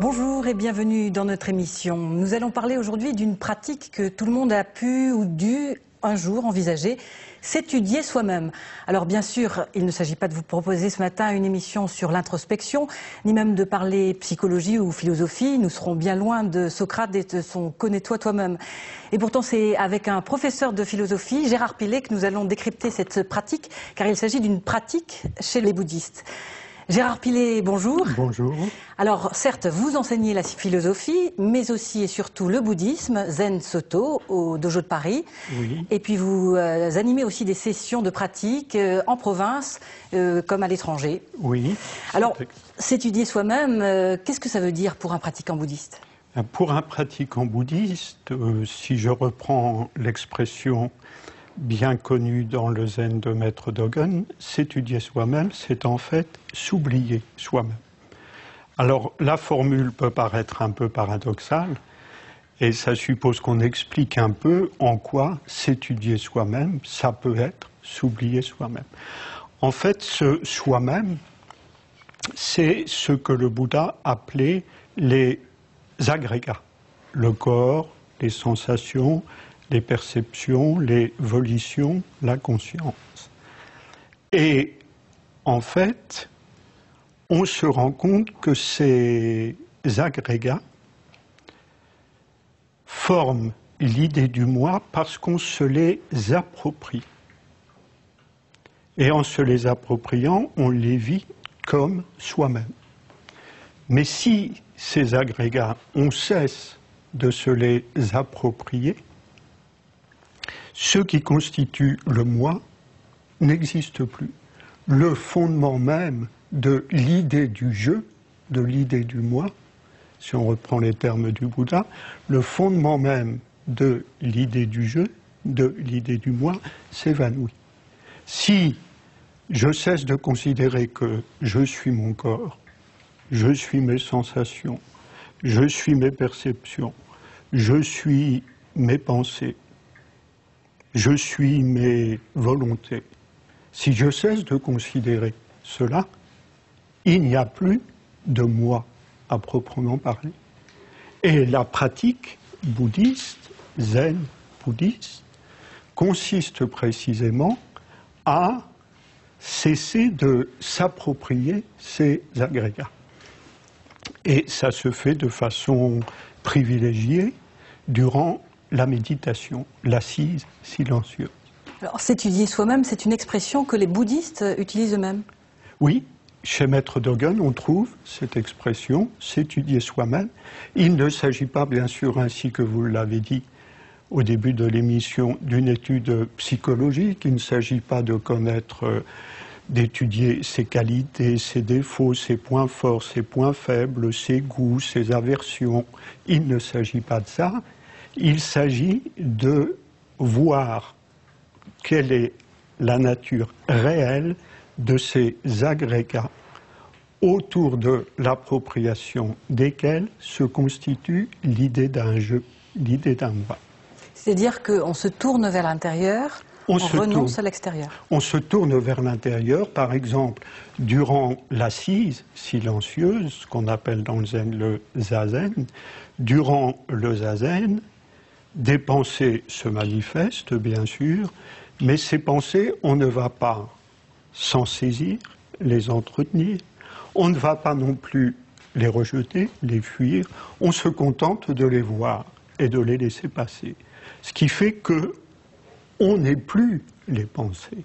Bonjour et bienvenue dans notre émission. Nous allons parler aujourd'hui d'une pratique que tout le monde a pu ou dû un jour envisager, s'étudier soi-même. Alors bien sûr, il ne s'agit pas de vous proposer ce matin une émission sur l'introspection, ni même de parler psychologie ou philosophie. Nous serons bien loin de Socrate et de son « connais-toi toi-même ». Et pourtant, c'est avec un professeur de philosophie, Gérard Pillet, que nous allons décrypter cette pratique, car il s'agit d'une pratique chez les bouddhistes. Gérard Pillet, bonjour. Bonjour. Alors, certes, vous enseignez la philosophie, mais aussi et surtout le bouddhisme, Zen Soto, au Dojo de Paris. Oui. Et puis, vous animez aussi des sessions de pratique en province, comme à l'étranger. Oui. Alors, s'étudier soi-même, qu'est-ce que ça veut dire pour un pratiquant bouddhiste? Pour un pratiquant bouddhiste, si je reprends l'expression bien connue dans le zen de Maître Dogen, s'étudier soi-même, c'est en fait s'oublier soi-même. Alors, la formule peut paraître un peu paradoxale, et ça suppose qu'on explique un peu en quoi s'étudier soi-même, ça peut être s'oublier soi-même. En fait, ce soi-même, c'est ce que le Bouddha appelait les agrégats. Le corps, les sensations, les perceptions, les volitions, la conscience. Et en fait, on se rend compte que ces agrégats forment l'idée du moi parce qu'on se les approprie. Et en se les appropriant, on les vit comme soi-même. Mais si ces agrégats, on cesse de se les approprier, ce qui constitue le moi n'existe plus. Le fondement même de l'idée du je, de l'idée du moi, si on reprend les termes du Bouddha, le fondement même de l'idée du je, de l'idée du moi, s'évanouit. Si je cesse de considérer que je suis mon corps, je suis mes sensations, je suis mes perceptions, je suis mes pensées, je suis mes volontés. Si je cesse de considérer cela, il n'y a plus de moi à proprement parler. Et la pratique bouddhiste, zen bouddhiste, consiste précisément à cesser de s'approprier ces agrégats. Et ça se fait de façon privilégiée durant la méditation, l'assise silencieuse. Alors, s'étudier soi-même, c'est une expression que les bouddhistes utilisent eux-mêmes? Oui, chez Maître Dogen, on trouve cette expression, s'étudier soi-même. Il ne s'agit pas, bien sûr, ainsi que vous l'avez dit au début de l'émission, d'une étude psychologique. Il ne s'agit pas de connaître, d'étudier ses qualités, ses défauts, ses points forts, ses points faibles, ses goûts, ses aversions. Il ne s'agit pas de ça. Il s'agit de voir quelle est la nature réelle de ces agrégats autour de l'appropriation desquels se constitue l'idée d'un je, l'idée d'un moi. C'est-à-dire qu'on se tourne vers l'intérieur, on renonce à l'extérieur. On se tourne vers l'intérieur, par exemple, durant l'assise silencieuse, ce qu'on appelle dans le zen le zazen. Durant le zazen, des pensées se manifestent, bien sûr, mais ces pensées, on ne va pas s'en saisir, les entretenir, on ne va pas non plus les rejeter, les fuir, on se contente de les voir et de les laisser passer. Ce qui fait qu'on n'est plus les pensées.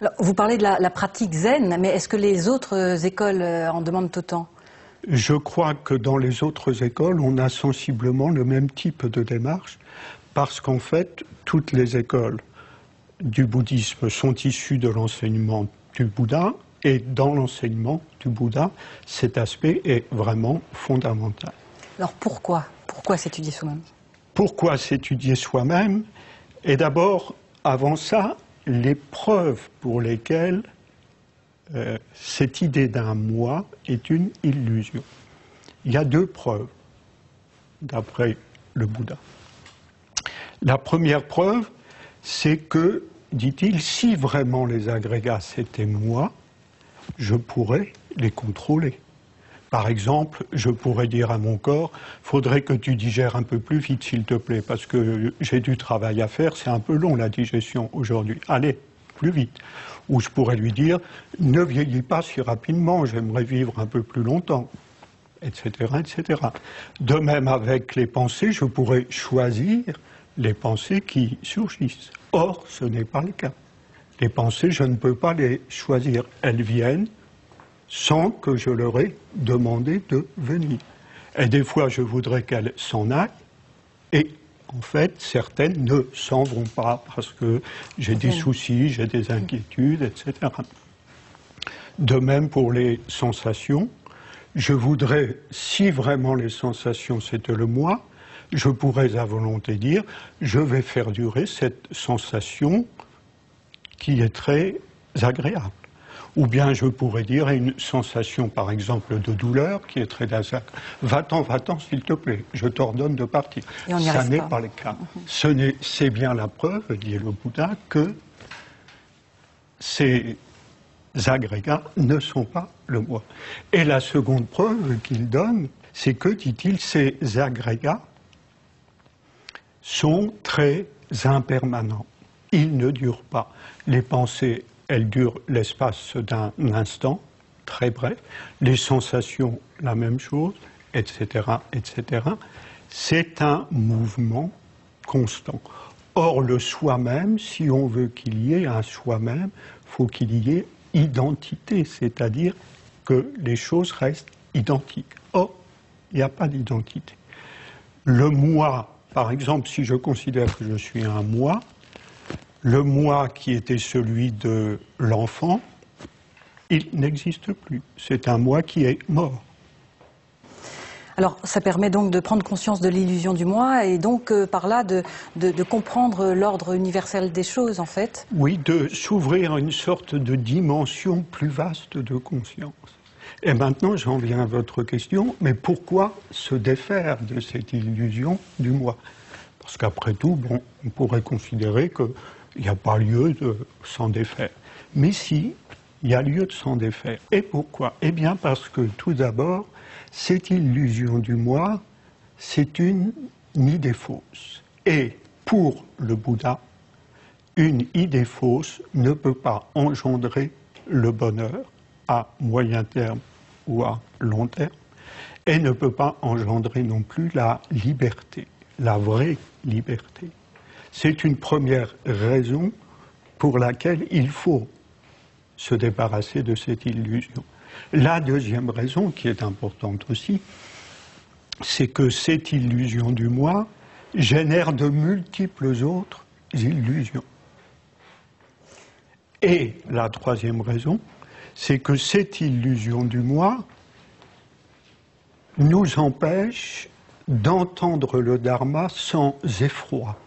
Alors, vous parlez de la pratique zen, mais est-ce que les autres écoles en demandent autant? Je crois que dans les autres écoles, on a sensiblement le même type de démarche, parce qu'en fait, toutes les écoles du bouddhisme sont issues de l'enseignement du Bouddha, et dans l'enseignement du Bouddha, cet aspect est vraiment fondamental. Alors pourquoi s'étudier soi-même? Pourquoi s'étudier soi-même? Et d'abord, avant ça, les preuves pour lesquelles cette idée d'un moi est une illusion. Il y a deux preuves, d'après le Bouddha. La première preuve, c'est que, dit-il, si vraiment les agrégats c'était moi, je pourrais les contrôler. Par exemple, je pourrais dire à mon corps, faudrait que tu digères un peu plus vite, s'il te plaît, parce que j'ai du travail à faire, c'est un peu long la digestion aujourd'hui. Allez, plus vite. Ou je pourrais lui dire, ne vieillis pas si rapidement, j'aimerais vivre un peu plus longtemps, etc., etc. De même avec les pensées, je pourrais choisir les pensées qui surgissent. Or, ce n'est pas le cas. Les pensées, je ne peux pas les choisir. Elles viennent sans que je leur ai demandé de venir. Et des fois, je voudrais qu'elles s'en aillent, et en fait, certaines ne s'en vont pas, parce que j'ai des soucis, j'ai des inquiétudes, etc. De même pour les sensations, je voudrais, si vraiment les sensations c'était le moi, je pourrais à volonté dire, je vais faire durer cette sensation qui est très agréable. Ou bien je pourrais dire une sensation, par exemple, de douleur qui est très désagréable. Va-t'en, s'il te plaît, je t'ordonne de partir. Ça n'est pas le cas. C'est bien la preuve, dit le Bouddha, que ces agrégats ne sont pas le moi. Et la seconde preuve qu'il donne, c'est que, dit-il, ces agrégats sont très impermanents. Ils ne durent pas. Les pensées, elles durent l'espace d'un instant, très bref. Les sensations, la même chose, etc., etc. C'est un mouvement constant. Or, le soi-même, si on veut qu'il y ait un soi-même, il faut qu'il y ait identité, c'est-à-dire que les choses restent identiques. Or, il n'y a pas d'identité. Le moi, par exemple, si je considère que je suis un moi, le moi qui était celui de l'enfant, il n'existe plus. C'est un moi qui est mort. Alors, ça permet donc de prendre conscience de l'illusion du moi et donc par là de comprendre l'ordre universel des choses, en fait. Oui, de s'ouvrir à une sorte de dimension plus vaste de conscience. Et maintenant, j'en viens à votre question, mais pourquoi se défaire de cette illusion du moi? Parce qu'après tout, bon, on pourrait considérer qu'il n'y a pas lieu de s'en défaire. Mais si, il y a lieu de s'en défaire. Et pourquoi? Eh bien parce que tout d'abord, cette illusion du moi, c'est une idée fausse. Et pour le Bouddha, une idée fausse ne peut pas engendrer le bonheur à moyen terme ou à long terme, et ne peut pas engendrer non plus la liberté, la vraie liberté. C'est une première raison pour laquelle il faut se débarrasser de cette illusion. La deuxième raison, qui est importante aussi, c'est que cette illusion du moi génère de multiples autres illusions. Et la troisième raison, c'est que cette illusion du moi nous empêche d'entendre le dharma sans effroi.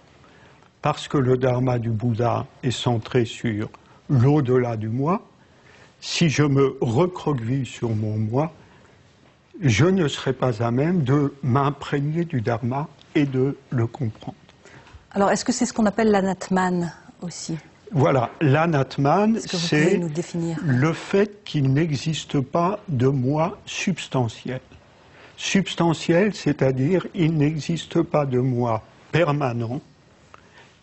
Parce que le dharma du Bouddha est centré sur l'au-delà du moi, si je me recroqueville sur mon moi, je ne serai pas à même de m'imprégner du dharma et de le comprendre. Alors, est-ce que c'est ce qu'on appelle l'anatman aussi? Voilà, l'anatman, c'est le fait qu'il n'existe pas de moi substantiel. Substantiel, c'est-à-dire il n'existe pas de moi permanent,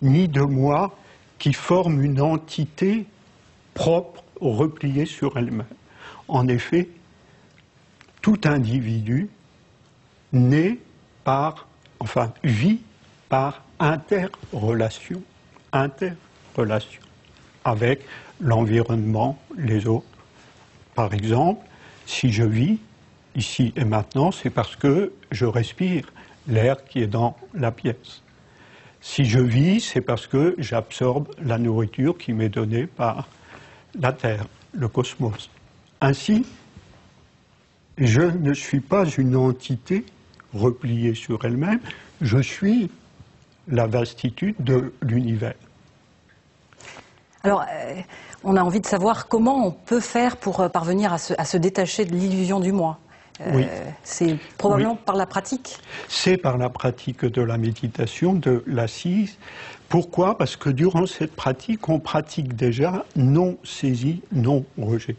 ni de moi qui forme une entité propre, repliée sur elle-même. En effet, tout individu vit par interrelation avec l'environnement, les autres. Par exemple, si je vis ici et maintenant, c'est parce que je respire l'air qui est dans la pièce. Si je vis, c'est parce que j'absorbe la nourriture qui m'est donnée par la Terre, le cosmos. Ainsi, je ne suis pas une entité repliée sur elle-même, je suis la vastitude de l'univers. Alors, on a envie de savoir comment on peut faire pour parvenir à se détacher de l'illusion du moi. Oui. C'est probablement par la pratique. C'est par la pratique de la méditation, de l'assise. Pourquoi? Parce que durant cette pratique, on pratique déjà non-saisie, non-rejet.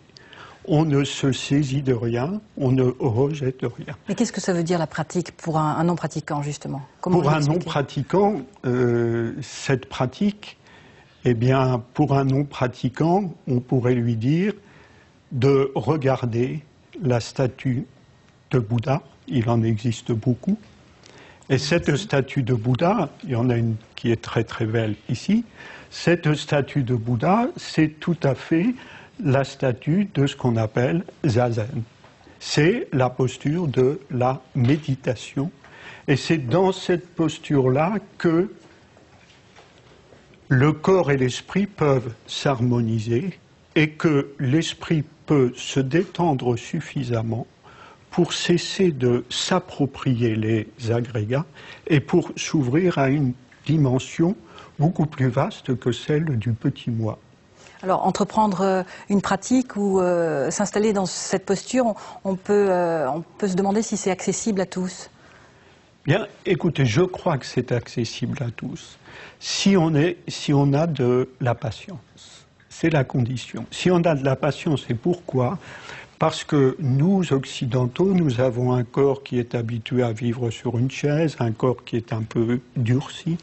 on ne se saisit de rien, on ne rejette rien. Mais qu'est-ce que ça veut dire la pratique pour un non-pratiquant, justement? Comment pour un non-pratiquant, cette pratique, eh bien, pour un non-pratiquant, on pourrait lui dire de regarder la statue de Bouddha, il en existe beaucoup, et cette statue de Bouddha, il y en a une qui est très très belle ici, cette statue de Bouddha, c'est tout à fait la statue de ce qu'on appelle Zazen. C'est la posture de la méditation, et c'est dans cette posture-là que le corps et l'esprit peuvent s'harmoniser et que l'esprit peut se détendre suffisamment pour cesser de s'approprier les agrégats et pour s'ouvrir à une dimension beaucoup plus vaste que celle du petit moi. Alors, entreprendre une pratique ou s'installer dans cette posture, on peut se demander si c'est accessible à tous. Bien, écoutez, je crois que c'est accessible à tous. Si on a de la patience, c'est la condition. Si on a de la patience, c'est pourquoi? Parce que nous, occidentaux, nous avons un corps qui est habitué à vivre sur une chaise, un corps qui est un peu durci.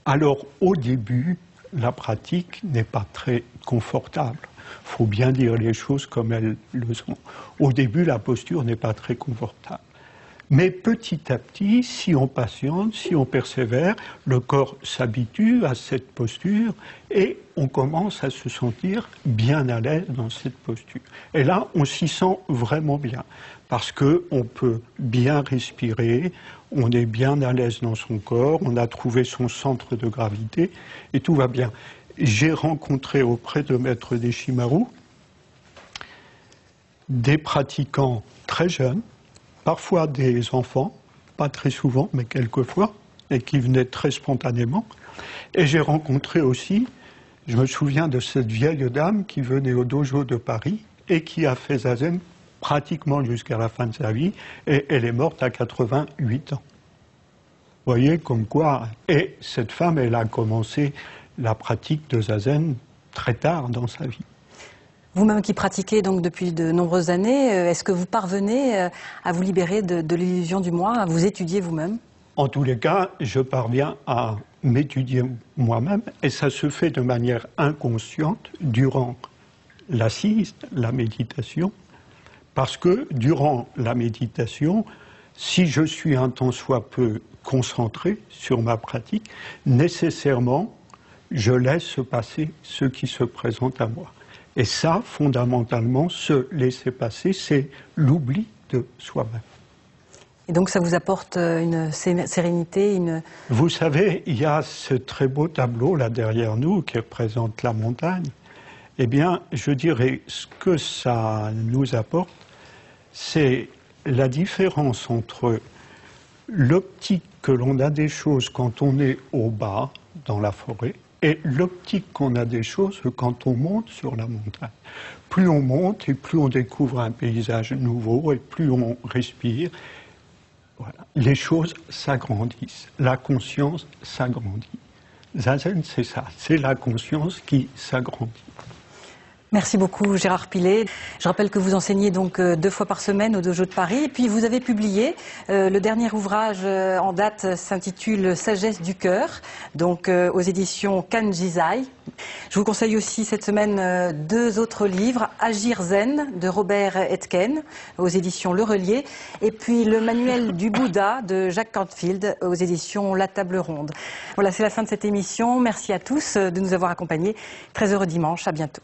Alors, au début, la pratique n'est pas très confortable. Il faut bien dire les choses comme elles le sont. Au début, la posture n'est pas très confortable. Mais petit à petit, si on patiente, si on persévère, le corps s'habitue à cette posture et on commence à se sentir bien à l'aise dans cette posture. Et là, on s'y sent vraiment bien parce qu'on peut bien respirer, on est bien à l'aise dans son corps, on a trouvé son centre de gravité et tout va bien. J'ai rencontré auprès de Maître Deshimaru des pratiquants très jeunes, parfois des enfants, pas très souvent, mais quelquefois, et qui venaient très spontanément. Et j'ai rencontré aussi, je me souviens de cette vieille dame qui venait au dojo de Paris et qui a fait zazen pratiquement jusqu'à la fin de sa vie, et elle est morte à 88 ans. Vous voyez, comme quoi. Et cette femme, elle a commencé la pratique de zazen très tard dans sa vie. Vous-même qui pratiquez donc depuis de nombreuses années, est-ce que vous parvenez à vous libérer de l'illusion du moi, à vous étudier vous-même? En tous les cas, je parviens à m'étudier moi-même et ça se fait de manière inconsciente durant l'assise, la méditation, parce que durant la méditation, si je suis un tant soit peu concentré sur ma pratique, nécessairement, je laisse passer ce qui se présente à moi. Et ça, fondamentalement, se laisser passer, c'est l'oubli de soi-même. Et donc ça vous apporte une sérénité, une... Vous savez, il y a ce très beau tableau là derrière nous qui représente la montagne. Eh bien, je dirais, ce que ça nous apporte, c'est la différence entre l'optique que l'on a des choses quand on est au bas, dans la forêt, et l'optique qu'on a des choses quand on monte sur la montagne. Plus on monte et plus on découvre un paysage nouveau et plus on respire, voilà, les choses s'agrandissent, la conscience s'agrandit. Zazen, c'est ça, c'est la conscience qui s'agrandit. Merci beaucoup Gérard Pilet. Je rappelle que vous enseignez donc 2 fois par semaine au Dojo de Paris et puis vous avez publié le dernier ouvrage en date s'intitule Sagesse du cœur, donc aux éditions Kanjizai. Je vous conseille aussi cette semaine 2 autres livres, Agir Zen de Robert Etken aux éditions Le Relier et puis le manuel du Bouddha de Jacques Canfield aux éditions La Table Ronde. Voilà, c'est la fin de cette émission. Merci à tous de nous avoir accompagnés. Très heureux dimanche, à bientôt.